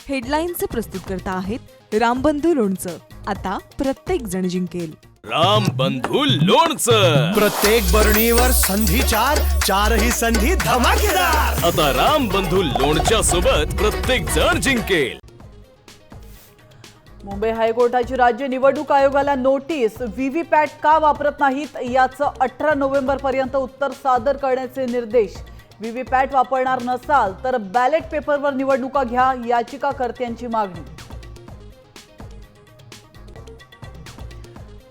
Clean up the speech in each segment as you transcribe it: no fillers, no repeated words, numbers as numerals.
हेडलाईन्सचे प्रस्तुतकर्ता आहेत रामबंधू लोणचं. आता प्रत्येक जण जिंकेल. रामबंधू लोणचं. प्रत्येक बरणीवर संधी चार, चारही संधी धमाकेदार. आता रामबंधू लोणच्या सोबत प्रत्येक जण जिंकेल. मुंबई हायकोर्टाची राज्य निवडणूक आयोगाला नोटीस. व्हीव्हीपॅट का वापरत नाहीत याचं 18 नोव्हेंबर पर्यंत उत्तर सादर करण्याचे निर्देश. व्हीव्हीपॅट वापरणार नसाल तर बॅलेट पेपरवर निवडणुका घ्या, याचिकाकर्त्यांची मागणी.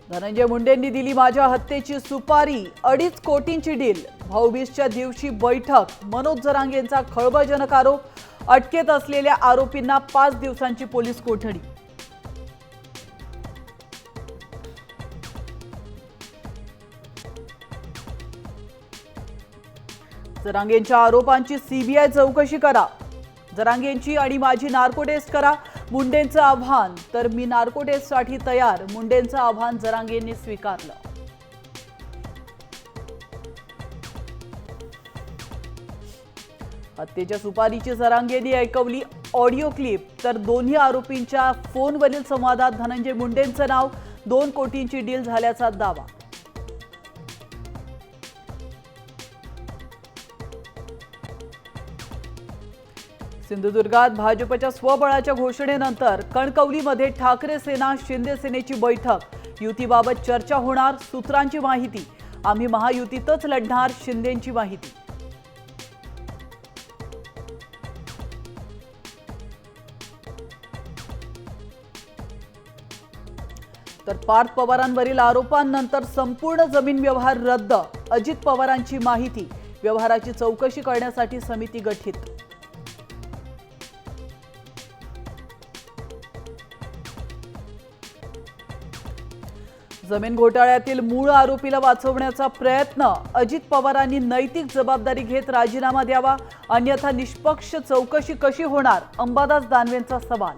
धनंजय मुंडेंनी दिली माझ्या हत्येची सुपारी, 2.5 कोटींची डील. भाऊबीजच्या दिवशी बैठक. मनोज जरांगेंचा खळबळजनक आरोप. अटकेत असलेल्या आरोपींना 5 दिवसांची पोलीस कोठडी. जरांगेंच्या आरोपांची सीबीआय चौकशी करा. जरांगेंची आणि माझी नार्को टेस्ट करा. मुंडेंचं आव्हान. तर मी नार्को टेस्टसाठी तयार. मुंडेंचं आव्हान जरांगेंनी स्वीकारलं. हत्येच्या सुपारीची जरांगेंनी ऐकवली ऑडिओ क्लिप. तर दोन्ही आरोपींच्या फोनवरील संवादात धनंजय मुंडेंचं नाव. 2 कोटींची डील झाल्याचा दावा. सिंधुदुर्गात भाजपच्या स्वबळाच्या घोषणेनंतर कणकवलीमध्ये ठाकरे सेना शिंदे सेनेची बैठक. युतीबाबत चर्चा होणार. सूत्रांची माहिती. आम्ही महायुतीतच लढणार, शिंदेंची माहिती. तर पार्थ पवारांवरील आरोपांनंतर संपूर्ण जमीन व्यवहार रद्द. अजित पवारांची माहिती. व्यवहाराची चौकशी करण्यासाठी समिती गठीत. जमीन घोटाळ्यातील मूळ आरोपीला वाचवण्याचा प्रयत्न. अजित पवारांनी नैतिक जबाबदारी घेत राजीनामा द्यावा, अन्यथा निष्पक्ष चौकशी कशी होणार, अंबादास दानवेंचा सवाल.